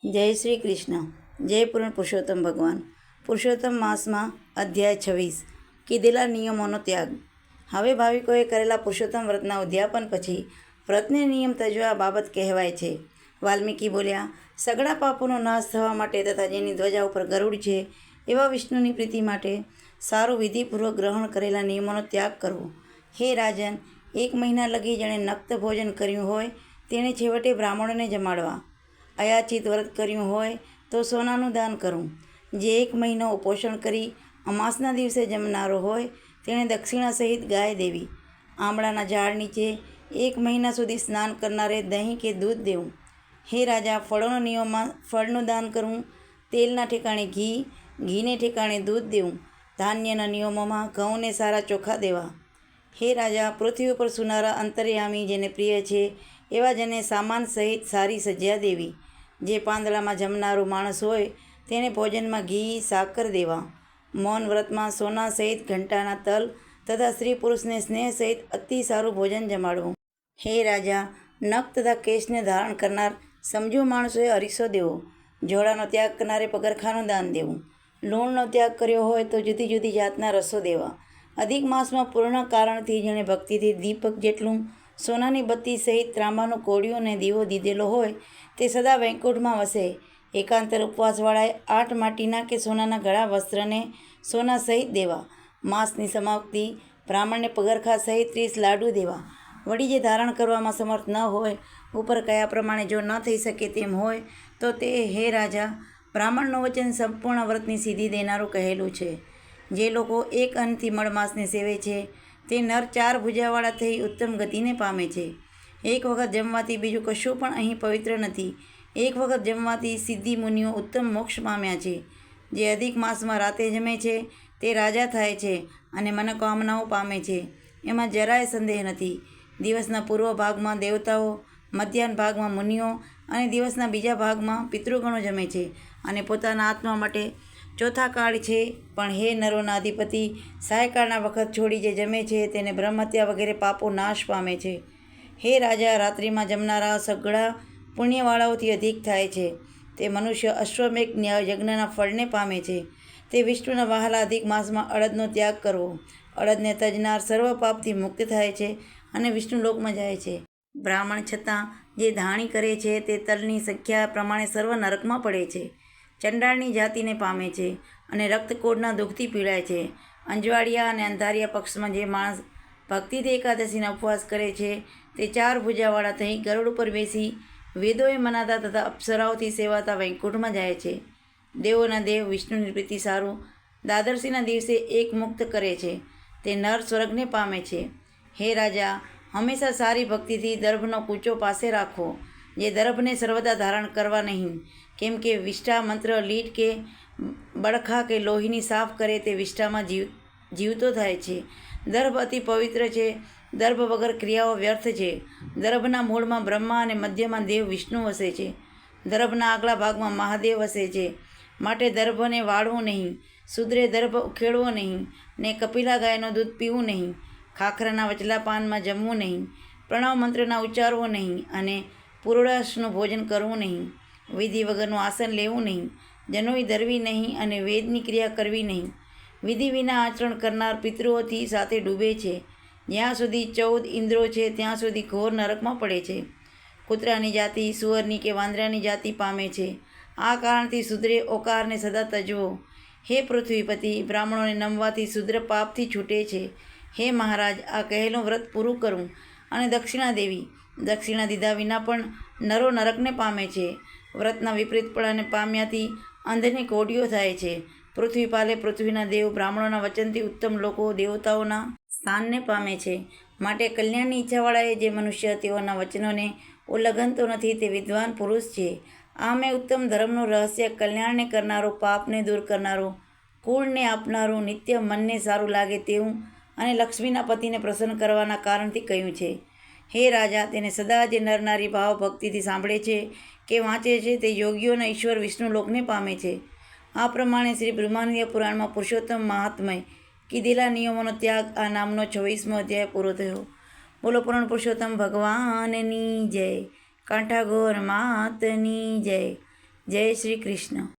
જય શ્રી કૃષ્ણ. જય પૂર્ણ પુરુષોત્તમ ભગવાન. પુરુષોત્તમ માસમાં અધ્યાય 26 કીધેલા નિયમોનો ત્યાગ. હવે ભાવિકોએ કરેલા પુરુષોત્તમ વ્રતના ઉદ્યાપન પછી વ્રતને નિયમ તજવા બાબત કહેવાય છે. વાલ્મીકી બોલ્યા, સઘળા પાપોનો નાશ થવા માટે તથા જેની ધ્વજા ઉપર ગરુડ છે એવા વિષ્ણુની પ્રીતિ માટે સારું વિધિપૂર્વક ગ્રહણ કરેલા નિયમોનો ત્યાગ કરવો. હે રાજન, 1 મહિના લગી જેણે નક્ત ભોજન કર્યું હોય તેણે છેવટે બ્રાહ્મણોને જમાડવા. અયાચિત વ્રત કર્યું હોય તો સોનાનું દાન કરવું. જે 1 મહિનો ઉપોષણ કરી અમાસના દિવસે જમનારો હોય તેણે દક્ષિણા સહિત ગાય દેવી. આંબળાના ઝાડ નીચે 1 મહિના સુધી સ્નાન કરનારે દહીં કે દૂધ દેવું. હે રાજા, ફળોના નિયમમાં ફળનું દાન કરવું. તેલના ઠેકાણે ઘી, ઘીને ઠેકાણે દૂધ દેવું. ધાન્યના નિયમોમાં ઘઉંને સારા ચોખા દેવા. હે રાજા, પૃથ્વી ઉપર સુનારા અંતર્યામી જેને પ્રિય છે એવા જેને સામાન સહિત સારી સજ્જા દેવી. જે પાંદડામાં જમનારો માણસ હોય તેને ભોજનમાં ઘી, સાકર દેવા. મૌન વ્રતમાં સોના સહિત ઘંટાના તલ તથા સ્ત્રી પુરુષને સ્નેહ સહિત અતિ સારું ભોજન જમાડવું. હે રાજા, નખ તથા કેશને ધારણ કરનાર સમજુ માણસોએ અરીસો દેવો. જોડાનો ત્યાગ કરનારે પગરખાનું દાન દેવું. લૂણનો ત્યાગ કર્યો હોય તો જુદી જુદી જાતના રસો દેવા. અધિક માસમાં પૂર્ણ કારણથી જેણે ભક્તિથી દીપક જેટલું સોનાની બત્તી સહિત ત્રાંબાનું કોડિયું અને દીવો દીધેલો હોય તે સદા વૈકુંઠમાં વસે. એકાંતર ઉપવાસવાળાએ 8 માટીના કે સોનાના ઘણા વસ્ત્રને સોના સહિત દેવા. માસની સમાપ્તિ બ્રાહ્મણને પગરખા સહિત 30 લાડુ દેવા. વળી જે ધારણ કરવામાં સમર્થ ન હોય, ઉપર કયા પ્રમાણે જો ન થઈ શકે તેમ હોય તો તે, હે રાજા, બ્રાહ્મણનું વચન સંપૂર્ણ વ્રતની સિદ્ધિ દેનારું કહેલું છે. જે લોકો એક અન્નથી મળમાસને સેવે છે તે નર 4 ભુજાવાળા થઈ ઉત્તમ ગતિને પામે છે. એક વખત જમવાથી બીજું કશું પણ અહીં પવિત્ર નથી. એક વખત જમવાથી સિદ્ધિ મુનિઓ ઉત્તમ મોક્ષ પામ્યા છે. જે અધિક માસમાં રાતે જમે છે તે રાજા થાય છે અને મનોકામનાઓ પામે છે, એમાં જરાય સંદેહ નથી. દિવસના પૂર્વ ભાગમાં દેવતાઓ, મધ્યાહન ભાગમાં મુનિઓ અને દિવસના બીજા ભાગમાં પિતૃગણો જમે છે અને પોતાના આત્મા માટે ચોથા કાળ છે. પણ હે નરોના અધિપતિ, સાયકાળના વખત છોડી જે જમે છે તેને બ્રહ્મહત્યા વગેરે પાપો નાશ પામે છે. હે રાજા, રાત્રિમાં જમનારા સઘળા પુણ્યવાળાઓથી અધિક થાય છે. તે મનુષ્ય અશ્વમેઘ યજ્ઞના ફળને પામે છે. તે વિષ્ણુના વહાલા અધિક માસમાં અડદનો ત્યાગ કરવો. અડદને તજનાર સર્વ પાપથી મુક્ત થાય છે અને વિષ્ણુલોકમાં જાય છે. બ્રાહ્મણ છતાં જે ધાણી કરે છે તે તલની સંખ્યા પ્રમાણે સર્વ નરકમાં પડે છે. ચંડાળની જાતિને પામે છે અને રક્તકોળના દુઃખથી પીડાય છે. અંજવાળિયા અને અંધારિયા પક્ષમાં જે માણસ ભક્તિથી એકાદશીના ઉપવાસ કરે છે તે 4 ભુજાવાળા થઈ ગરુડ ઉપર બેસી વેદોએ મનાતા તથા અપ્સરાઓથી સેવાતા વૈકુંઠમાં જાય છે. દેવોના દેવ વિષ્ણુની પ્રીતિ સારું દ્વાદશીના દિવસે એક મુક્ત કરે છે. તે નર સ્વર્ગને પામે છે. હે રાજા, હંમેશા સારી ભક્તિથી દર્ભનો કૂચો પાસે રાખવો. જે દર્ભને સર્વદા ધારણ કરવા નહીં, કેમ કે વિષ્ઠા મંત્ર લીટ કે બળખા કે લોહીની સાફ કરે તે વિષ્ઠામાં જીવતો થાય છે. દર્ભ અતિ પવિત્ર છે. દર્ભ વગર ક્રિયાઓ વ્યર્થ છે. દર્ભના મૂળમાં બ્રહ્મા અને મધ્યમાં દેવ વિષ્ણુ વસે છે. દર્ભના આગલા ભાગમાં મહાદેવ વસે છે. માટે દર્ભને વાળવું નહીં, શૂદ્રે દર્ભ ઉખેડવો નહીં, ને કપિલા ગાયનું દૂધ પીવું નહીં, ખાખરાના વચલા પાનમાં જમવું નહીં, પ્રણવ મંત્રના ઉચ્ચારવો નહીં અને પૂર્ણાશનું ભોજન કરવું નહીં. વિધિ વગરનું આસન લેવું નહીં, જનોઈ ધરવી નહીં અને વેદની ક્રિયા કરવી નહીં. વિધિ વિના આચરણ કરનાર પિતૃઓથી સાથે ડૂબે છે. જ્યાં સુધી 14 ઇન્દ્રો છે ત્યાં સુધી ઘોર નરકમાં પડે છે. કૂતરાની જાતિ સુઅરની કે વાંદરાની જાતિ પામે છે. આ કારણથી શૂદ્રે ઓકારને સદા તજવો. હે પૃથ્વીપતિ, બ્રાહ્મણોને નમવાથી શૂદ્ર પાપથી છૂટે છે. હે મહારાજ, આ કહેલું વ્રત પૂરું કરવું અને દક્ષિણા દેવી. દક્ષિણા દીધા વિના પણ નરો નરકને પામે છે. વ્રતના વિપરીતપણાને પામ્યાથી અંધને કોડિયો થાય છે. પૃથ્વીપાલે પૃથ્વીના દેવ બ્રાહ્મણોના વચનથી ઉત્તમ લોકો દેવતાઓના સ્થાનને પામે છે. માટે કલ્યાણની ઈચ્છાવાળાએ જે મનુષ્ય તેઓના વચનોને ઉલ્લંઘનતો નથી તે વિદ્વાન પુરુષ છે. આ મેં ઉત્તમ ધર્મનું રહસ્ય કલ્યાણને કરનારો, પાપને દૂર કરનારો, કુળને આપનારું, નિત્ય મનને સારું લાગે તેવું અને લક્ષ્મીના પતિને પ્રસન્ન કરવાના કારણથી કહ્યું છે. હે રાજા, તેને સદા જે નરનારી ભાવ ભક્તિથી સાંભળે છે કે વાંચે છે તે યોગીઓના ઈશ્વર વિષ્ણુ લોકને પામે છે. આ પ્રમાણે શ્રી બ્રહ્માંડીય પુરાણમાં પુરુષોત્તમ મહાત્મય કીધેલા નિયમોનો ત્યાગ આ નામનો 26મો અધ્યાય પૂરો થયો. બોલો પૂર્ણ પુરુષોત્તમ ભગવાનની જય. કાંઠાગોર માતની જય. જય શ્રી કૃષ્ણ.